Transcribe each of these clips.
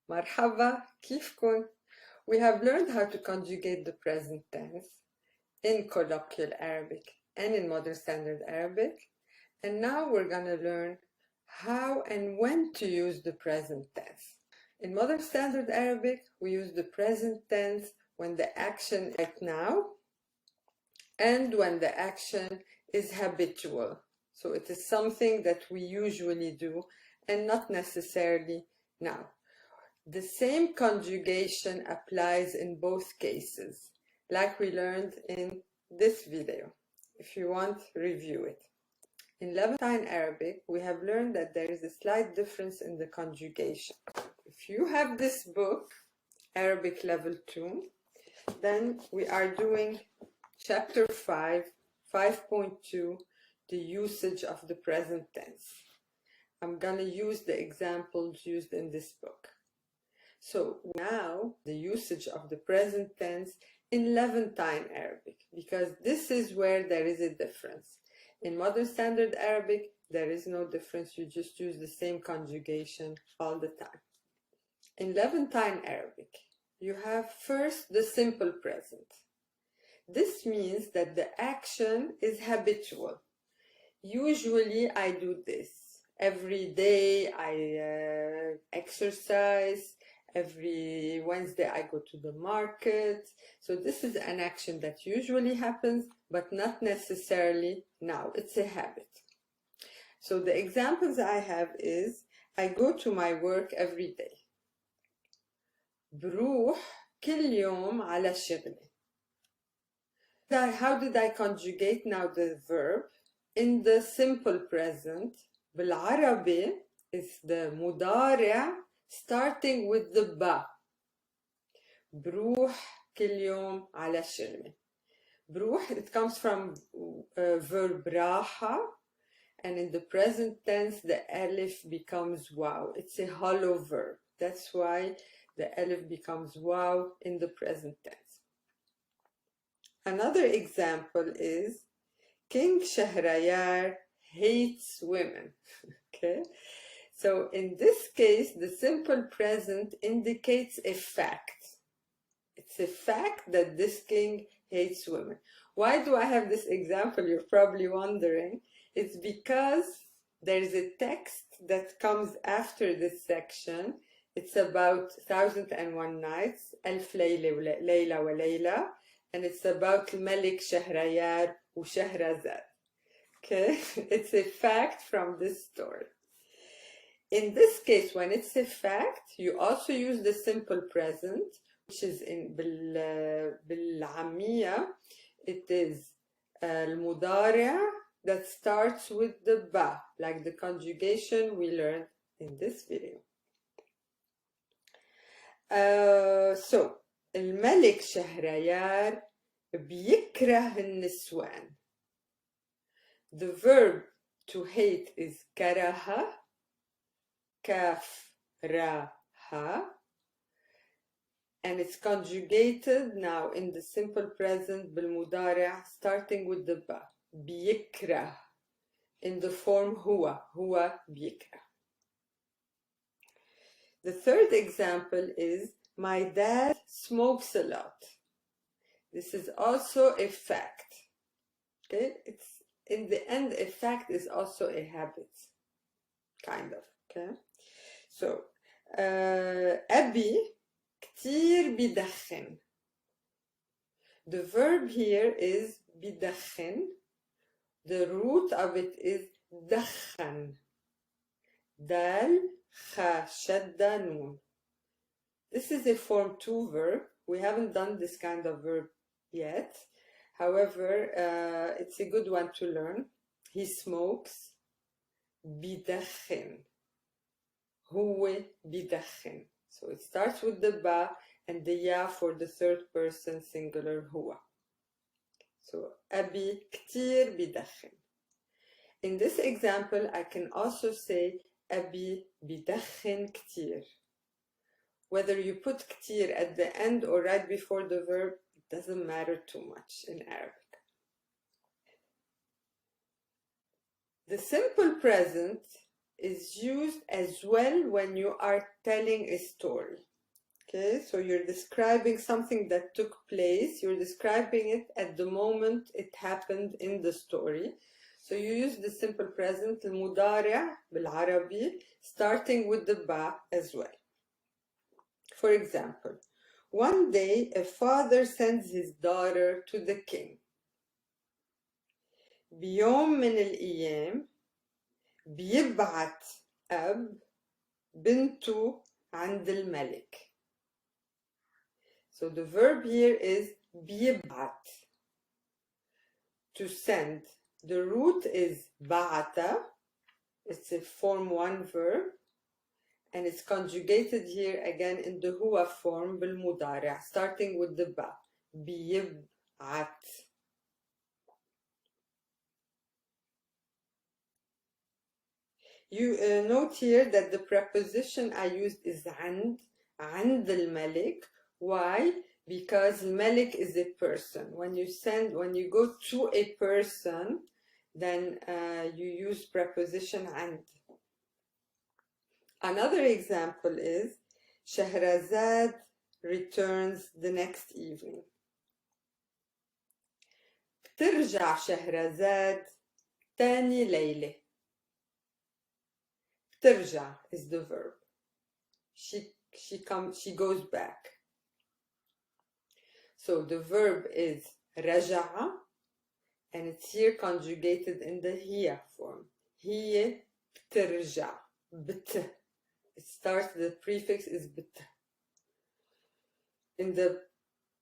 مرحبا, كيفكن? We have learned how to conjugate the present tense in colloquial Arabic and in modern standard Arabic, and now we're going to learn how and when to use the present tense. In modern standard Arabic, we use the present tense when the action is right now and when the action is habitual. So it is something that we usually do and not necessarily now. The same conjugation applies in both cases, like we learned in this video. If you want, review it. In Levantine Arabic, we have learned that there is a slight difference in the conjugation. If you have this book, Arabic Level 2, then we are doing Chapter 5, 5.2, the usage of the present tense. I'm going to use the examples used in this book. So now the usage of the present tense in Levantine Arabic, because this is where there is a difference. In modern standard Arabic, there is no difference. You just use the same conjugation all the time. In Levantine Arabic, you have first the simple present. This means that the action is habitual. Usually I do this. Every day I exercise. Every Wednesday I go to the market. So this is an action that usually happens, but not necessarily now. It's a habit. So the examples I have is, I go to my work every day. بروح كل يوم على شغلي. How did I conjugate now the verb? In the simple present, بالعربي is the مضارع starting with the ba. بروح كل يوم على شغلي. بروح, it comes from verb راحة, and in the present tense the alif becomes waw. It's a hollow verb. That's why the alif becomes waw in the present tense. Another example is King Shahrayar hates women. Okay? So in this case, the simple present indicates a fact. It's a fact that this king hates women. Why do I have this example? You're probably wondering. It's because there is a text that comes after this section. It's about 1001 Nights, Alf Layla wa Layla, and it's about Malik Shahrayar wa Shahrazad. Okay? It's a fact from this story. In this case, when it's a fact, you also use the simple present, which is in بالعامية, it is المضارع that starts with the ba, like the conjugation we learned in this video. So, الملك شهريار بيكره النسوان. The verb to hate is كره, كاف را ها, and it's conjugated now in the simple present بالمضارع starting with the ba. بيكره in the form هو بيكره. The third example is my dad smokes a lot. This is also a fact. Okay? It's in the end a fact is also a habit, kind of. Okay? So أبي كتير بدخن. The verb here is بدخن. The root of it is دخن. دال خا شدة نون. This is a form 2 verb. We haven't done this kind of verb yet. However, it's a good one to learn. He smokes. بدخن. هو بدخن. So it starts with the ba and the ya for the third person singular هو. So أبي كتير بدخن. In this example, I can also say أبي بدخن كتير. Whether you put كتير at the end or right before the verb, it doesn't matter too much in Arabic. The simple present is used as well when you are telling a story. Okay, so you're describing something that took place, you're describing it at the moment it happened in the story. So you use the simple present, المضارع بالعربي, starting with the ba as well. For example, one day a father sends his daughter to the king. بيوم من الأيام بيبعت أب بنته عند الملك. So the verb here is بيبعت, to send. The root is بعت, it's a form 1 verb, and it's conjugated here again in the هو form بالمضارع, starting with the ba. بيبعت. You note here that the preposition I used is عند الملك. Why? Because Malik is a person. When you go to a person, then you use preposition عند. Another example is Shahrazad returns the next evening. بترجع شهرزاد تاني ليلة. بترجع is the verb. She goes back. So the verb is رجع, and it's here conjugated in the هي form. هي بترجع. بت. It starts, the prefix is بت. In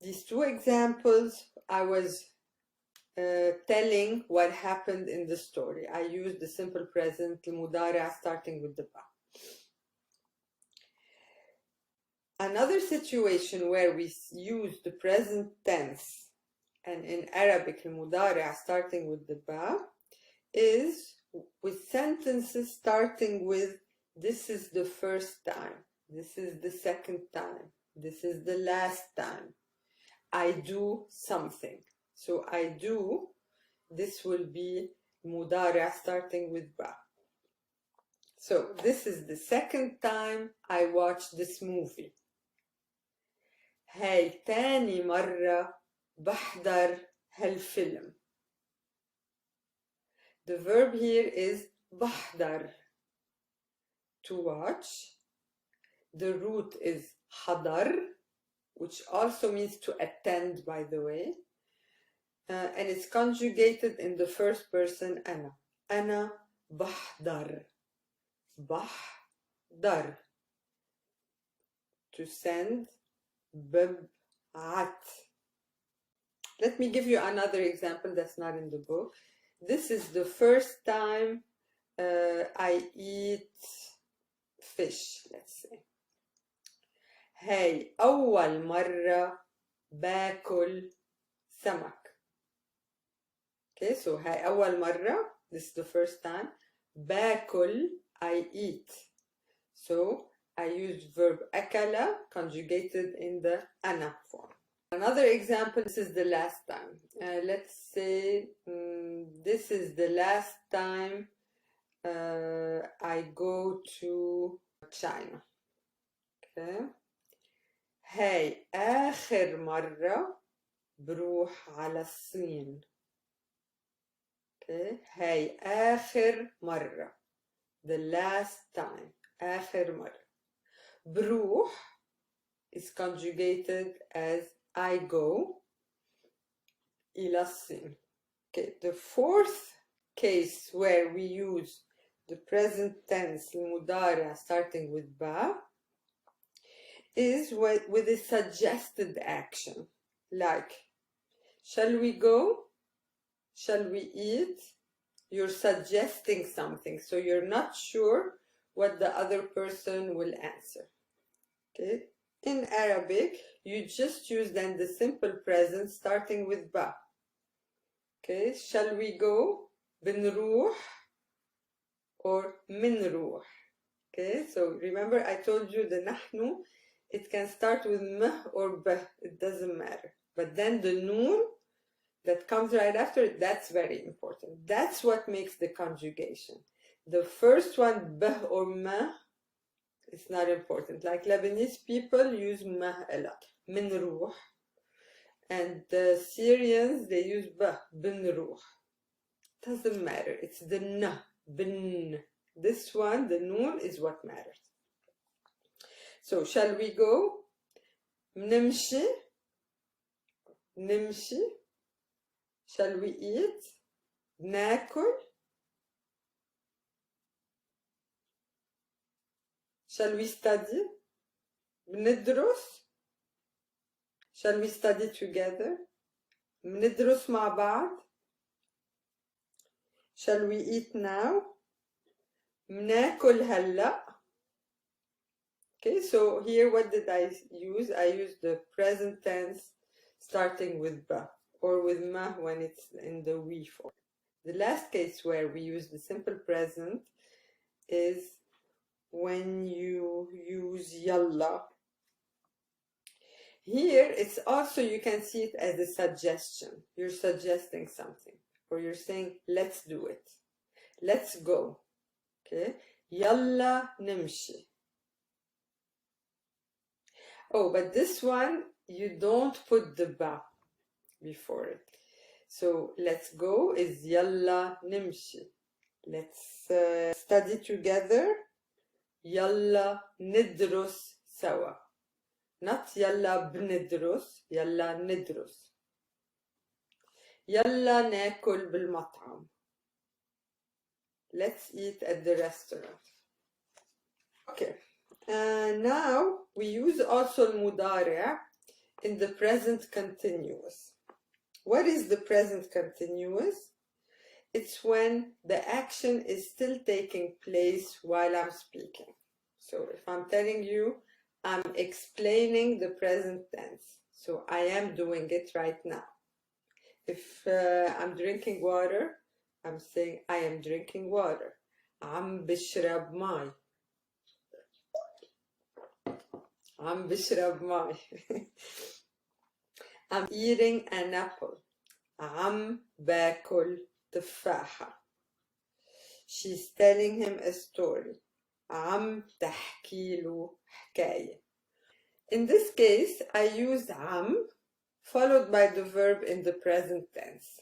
these two examples, I was telling what happened in the story. I used the simple present, المضارع, starting with the ba. Another situation where we use the present tense, and in Arabic, المضارع, starting with the ba, is with sentences starting with this is the first time, this is the second time, this is the last time. I do something. So I do, this will be مضارع starting with ba. So this is the second time I watched this movie. هاي تاني مرة بحضر هالفيلم. The verb here is بحضر, to watch. The root is حضر, which also means to attend, by the way. And it's conjugated in the first person أنا. أنا بحضر. بحضر. To send. ببعت. Let me give you another example that's not in the book. This is the first time I eat fish, let's say. هاي أول مرة باكل سمك. Okay, so هاي أول مرة, this is the first time. باكل, I eat. So I used verb أكل conjugated in the أنا form. Another example, this is the last time. Let's say this is the last time I go to China. Okay. هاي آخر مرة بروح على الصين. Okay. هاي آخر مرة. The last time. آخر مرة. بروح is conjugated as I go إلى الصين. Okay, the fourth case where we use the present tense المضارع starting with ba is with a suggested action, like shall we go? Shall we eat? You're suggesting something, so you're not sure what the other person will answer. Okay. In Arabic, you just use then the simple present starting with ba. Okay, shall we go? بنروح or منروح. Okay, so remember I told you the نحن, it can start with m or b, it doesn't matter. But then the noon that comes right after it, that's very important. That's what makes the conjugation. The first one, bah or ma, it's not important. Like Lebanese people use ma a lot. من روح. And the Syrians, they use bah, bin ruh. Doesn't matter. It's the na, bin. This one, the noon, is what matters. So, shall we go? نمشي. نمشي. Shall we eat? ناكل. Shall we study? بندرس. Shall we study together? بندرس مع بعض. Shall we eat now? بناكل هلا. Okay, so here what did I use? I used the present tense starting with ba or with ma when it's in the we form. The last case where we use the simple present is when you use yalla. Here it's also, you can see it as a suggestion. You're suggesting something, or you're saying, let's do it. Let's go. Okay, yalla nimshi. Oh, but this one, you don't put the ba before it. So let's go is yalla nimshi. Let's study together. Yalla nidrus sawa. Not yalla bnidrus, yalla nidrus. Yalla nakul bil mat'am. Let's eat at the restaurant. Okay. Now we use also al-mudari' in the present continuous. What is the present continuous? It's when the action is still taking place while I'm speaking. So if I'm telling you, I'm explaining the present tense. So I am doing it right now. If I'm drinking water, I'm saying I am drinking water. عم بشرب ماي. عم بشرب ماي. I'm eating an apple. عم باكل تفاحة. She's telling him a story. عم تحكي له حكاية. In this case, I used عم followed by the verb in the present tense.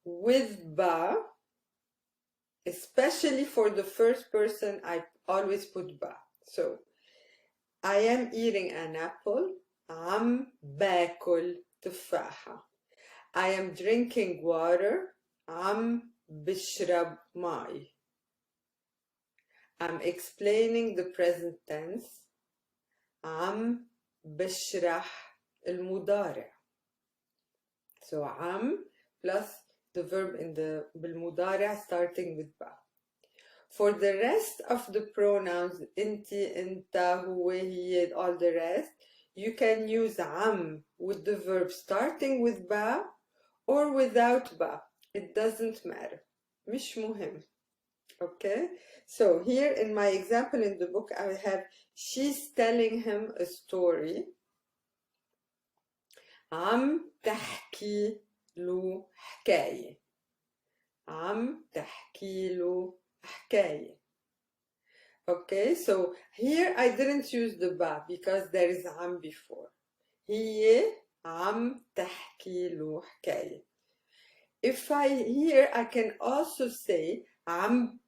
With ba, especially for the first person, I always put ba. So, I am eating an apple. عم باكل تفاحة. I am drinking water. عم بشرب ماي. I'm explaining the present tense. عم بشرح المضارع. So عم plus the verb in the بالمضارع starting with ba. For the rest of the pronouns انتي, انت, هو, هي, all the rest, you can use عم with the verb starting with ba or without ba. It doesn't matter. مش مهم. Okay? So here in my example in the book, I have, she's telling him a story. عم تحكي له حكاية. عم تحكي له حكاية. Okay, so here I didn't use the ba because there is عم before. هي عم تحكي له حكاية. If here I can also say عم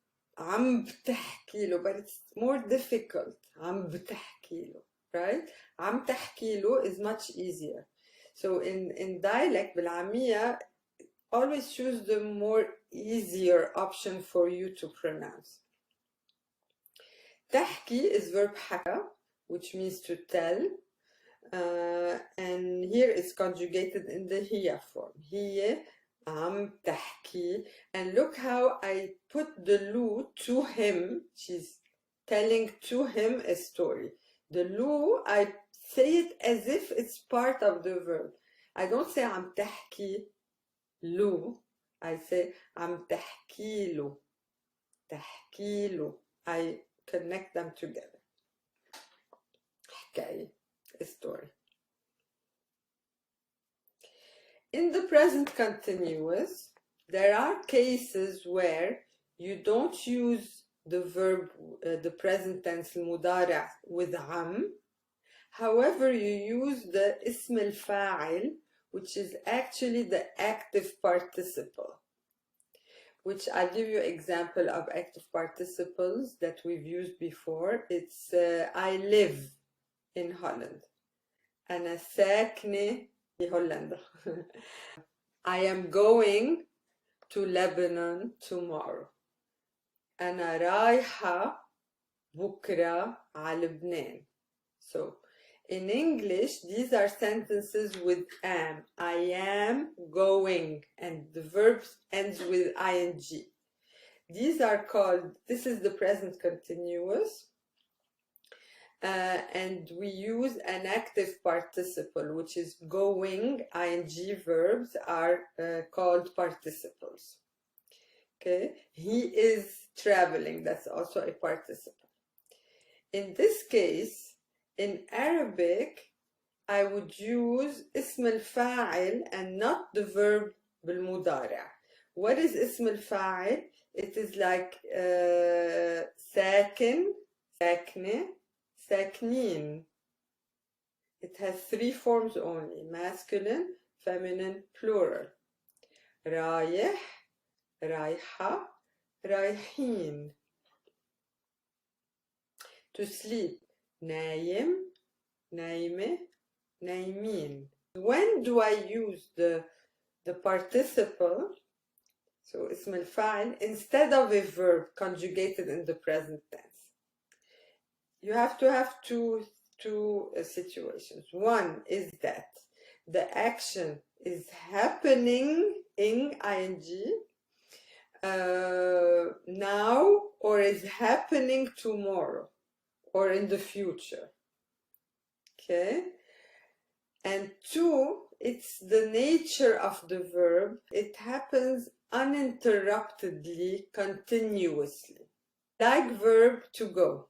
بتحكي له, but it's more difficult. عم بتحكي له, right? عم تحكي له is much easier. So in dialect بالعامية, always choose the more easier option for you to pronounce. تحكي is verb حكى, which means to tell, and here it's conjugated in the هي form. هي عم تحكي, and look how I put the lu to him. She's telling to him a story. The lu, I say it as if it's part of the verb. I don't say عم تحكي lu. I say عم تحكي له. تحكي له. I connect them together. حكاية, a story. In the present continuous, there are cases where you don't use the verb, the present tense المضارع with am. However, you use the اسم الفاعل, which is actually the active participle, which I'll give you an example of active participles that we've used before. It's I live in Holland. أنا ساكنة في هولندا. I am going to Lebanon tomorrow. أنا رايحة بكرة على لبنان. So in English, these are sentences with am. I am going, and the verb ends with ing. These are called, this is the present continuous, and we use an active participle, which is going. Ing verbs are called participles. Okay, he is traveling, that's also a participle. In this case, in Arabic, I would use اسم الفاعل and not the verb بالمضارع. What is اسم الفاعل? It is like ساكن, ساكنة, ساكنين. It has three forms only: masculine, feminine, plural. رايح, رايحة, رايحين. To sleep, نايم, نايمة, نايمين. When do I use the participle, so اسم الفاعل, instead of a verb conjugated in the present tense? You have to have two situations. One is that the action is happening in ing now, or is happening tomorrow, or in the future. Okay? And two, it's the nature of the verb. It happens uninterruptedly, continuously. Like verb to go.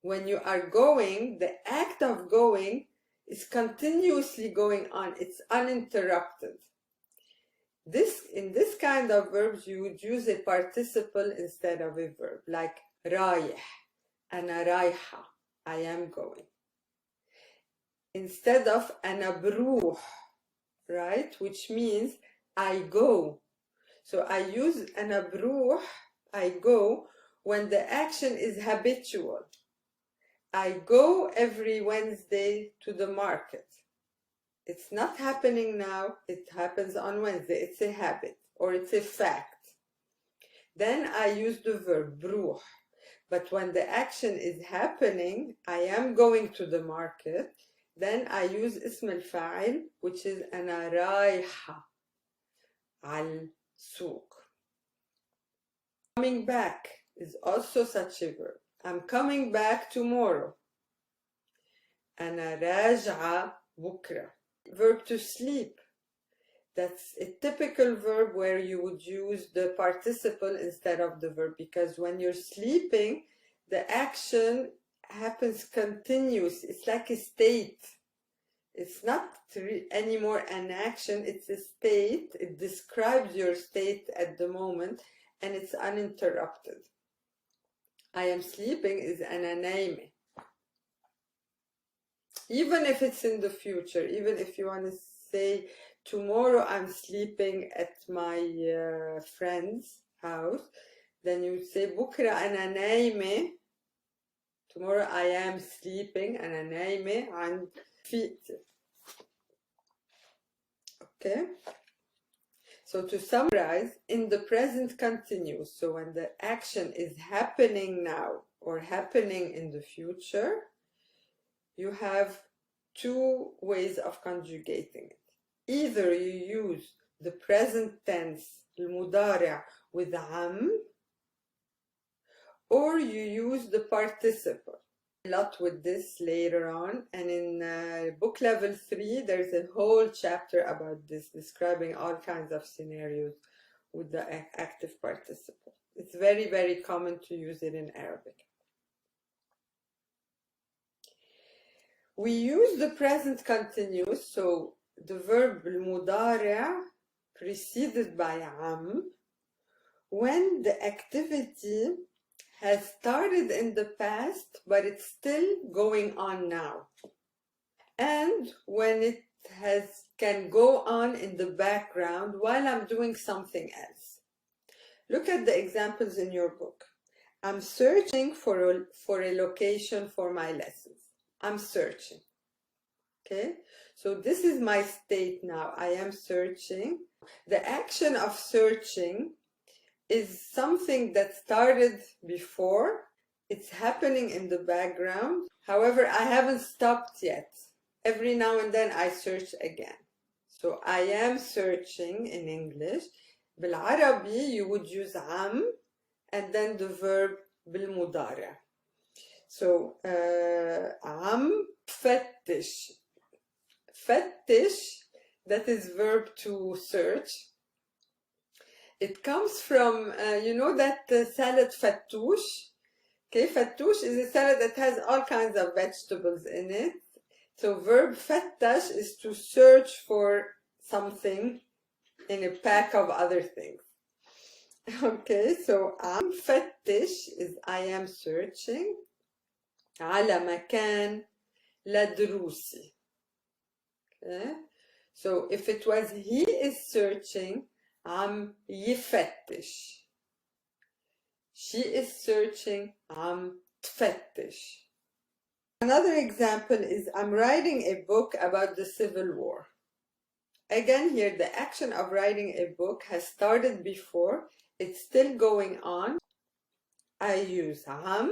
When you are going, the act of going is continuously going on. It's uninterrupted. In this kind of verbs, you would use a participle instead of a verb, like رايح, أنا رايحة, I am going. Instead of أنا بروح, right, which means I go. So I use أنا بروح, I go, when the action is habitual. I go every Wednesday to the market. It's not happening now, it happens on Wednesday. It's a habit, or it's a fact. Then I use the verb بروح. But when the action is happening, I am going to the market, then I use اسم الفاعل, which is أنا رايحة على السوق. Coming back is also such a verb. I'm coming back tomorrow. أنا راجعة بكرة. Verb to sleep. That's a typical verb where you would use the participle instead of the verb, because when you're sleeping, the action happens continuous. It's like a state. It's not anymore an action, it's a state. It describes your state at the moment, and it's uninterrupted. I am sleeping is أنا نايمة. Even if it's in the future, even if you want to say, tomorrow I'm sleeping at my friend's house, then you would say بكرة أنا نايمة. Tomorrow I am sleeping, أنا نايمة عند فيقتي. Okay? So to summarize, in the present continuous, so when the action is happening now or happening in the future, you have two ways of conjugating it. Either you use the present tense المضارع with am, or you use the participle. A lot with this later on, and in book level 3 there's a whole chapter about this, describing all kinds of scenarios with the active participle. It's very, very common to use it in Arabic. We use the present continuous, so the verb المضارع preceded by am, when the activity has started in the past, but it's still going on now. And when it can go on in the background while I'm doing something else. Look at the examples in your book. I'm searching for a location for my lessons. I'm searching. Okay, so this is my state now. I am searching. The action of searching is something that started before. It's happening in the background. However, I haven't stopped yet. Every now and then I search again. So I am searching in English. بالعربي you would use عم and then the verb بالمضارع. So عم فتش. فتش, that is verb to search. It comes from, you know that salad fattoush? Okay, fattoush is a salad that has all kinds of vegetables in it. So verb fattash is to search for something in a pack of other things. Okay, so عم فتش is I am searching. على مكان لدروسي. Okay, so if it was he is searching, عم يفتش. She is searching, عم تفتش. Another example is I'm writing a book about the Civil War. Again, here the action of writing a book has started before. It's still going on. I use عم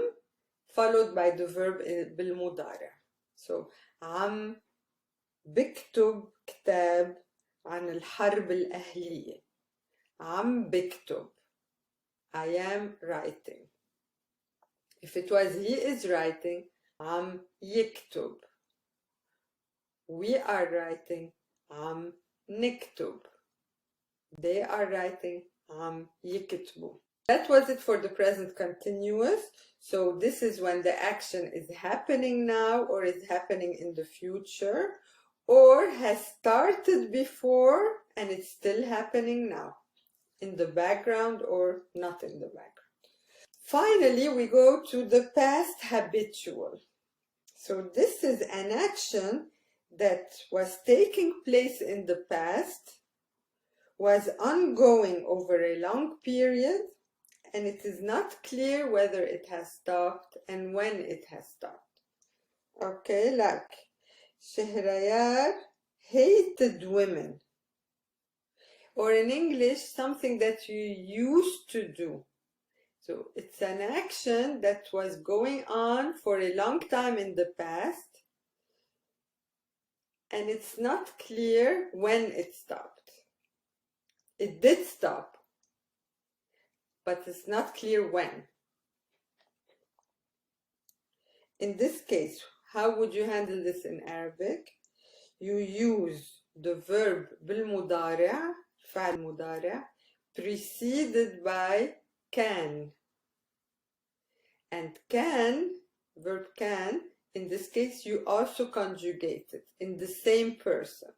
followed by the verb بالمضارع. So عم بكتب كتاب عن الحرب الأهلية. عم بكتب. I am writing. If it was he is writing, عم يكتب. We are writing, عم نكتب. They are writing, عم يكتبوا. That was it for the present continuous. So this is when the action is happening now or is happening in the future or has started before and it's still happening now, in the background or not in the background. Finally, we go to the past habitual. So this is an action that was taking place in the past, was ongoing over a long period, and it is not clear whether it has stopped and when it has stopped. Okay, like Shehrayar hated women. Or in English, something that you used to do. So it's an action that was going on for a long time in the past, and it's not clear when it stopped. It did stop, but it's not clear when. In this case, how would you handle this in Arabic? You use the verb بالمضارع, فعل مضارع, preceded by can. And can, verb can, in this case, you also conjugate it in the same person.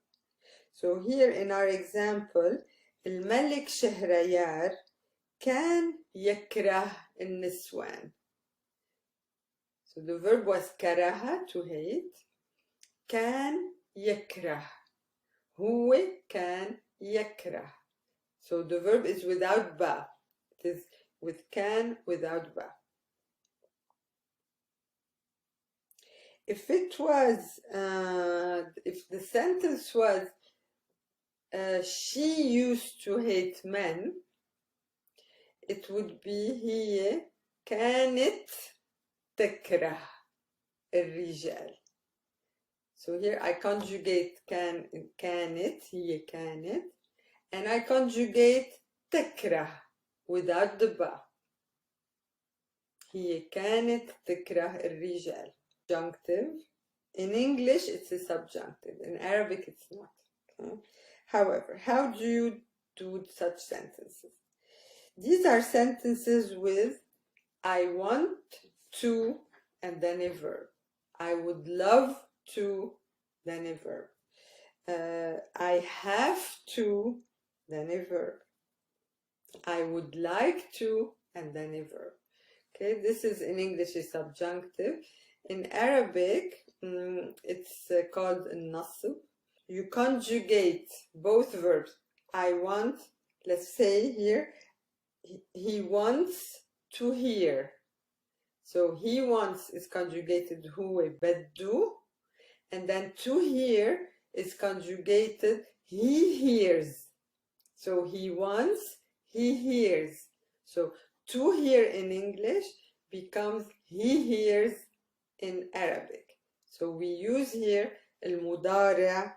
So here in our example, الملك شهريار كان يكره النسوان. So the verb was كره, to hate. كان يكره. هو كان يكره. So the verb is without ba. It is with can without ba. If it was, if the sentence was, she used to hate men, it would be هي كانت تكره الرجال. So here I conjugate كانت, هي كانت, and I conjugate تكره without the ba. هي كانت تكره الرجال. Subjunctive. In English, it's a subjunctive. In Arabic, it's not. Okay? However, how do you do such sentences? These are sentences with I want to and then a verb. I would love to, then a verb. I have to, then a verb. I would like to, and then a verb. Okay, this is in English a subjunctive. In Arabic, it's called nasb. You conjugate both verbs. I want, let's say here, he wants to hear. So he wants is conjugated huwa baddu, and then to hear is conjugated he hears. So he wants, he hears. So to hear in English becomes he hears in Arabic. So we use here al-mudari'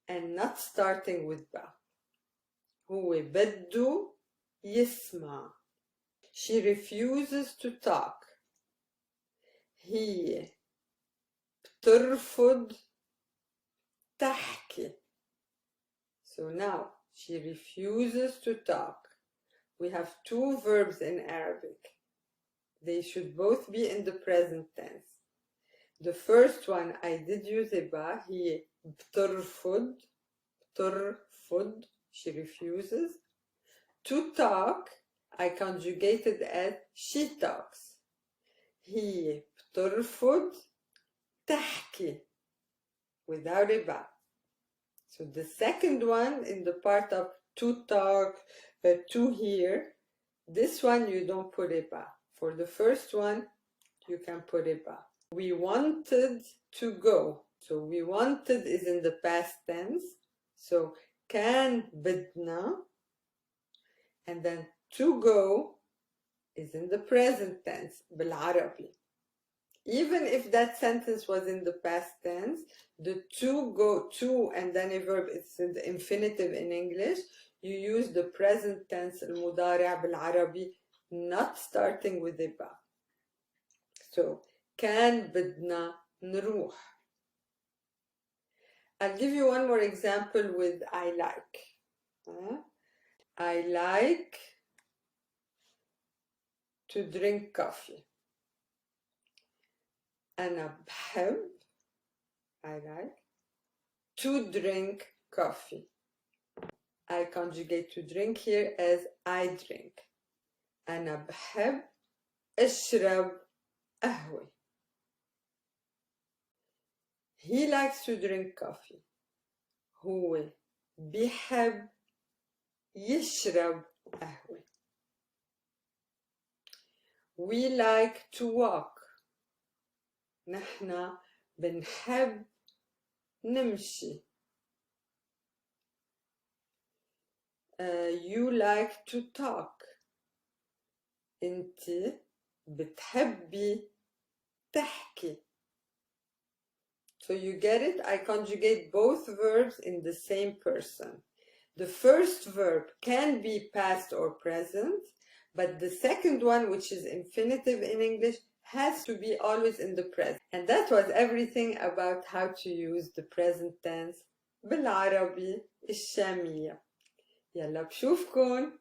and not starting with ba. هو بده يسمع. She refuses to talk. هي بترفض تحكي. So now she refuses to talk. We have two verbs in Arabic. They should both be in the present tense. The first one I did use a ba. هي بترفض. بترفض. She refuses. To talk, I conjugated as she talks. هي بترفض تحكي without a ba. So the second one in the part of to talk, to hear, this one you don't put a ba. For the first one, you can put a ba. We wanted to go. So we wanted is in the past tense. So كان بدنا, and then to go is in the present tense بالعربي. Even if that sentence was in the past tense, the to go, to and then a verb, it's in the infinitive in English, you use the present tense المضارع بالعربي, not starting with a ba. So كان بدنا نروح. I'll give you one more example with I like. I like to drink coffee. أنا بحب, I like, to drink coffee. I conjugate to drink here as I drink. أنا بحب أشرب قهوة. He likes to drink coffee. هو بيحب يشرب قهوة. We like to walk. نحن بنحب نمشي. You like to talk. انت بتحبي تحكي. So you get it? I conjugate both verbs in the same person. The first verb can be past or present, but the second one, which is infinitive in English, has to be always in the present. And that was everything about how to use the present tense بالعربي الشامية. يلا بشوفكن.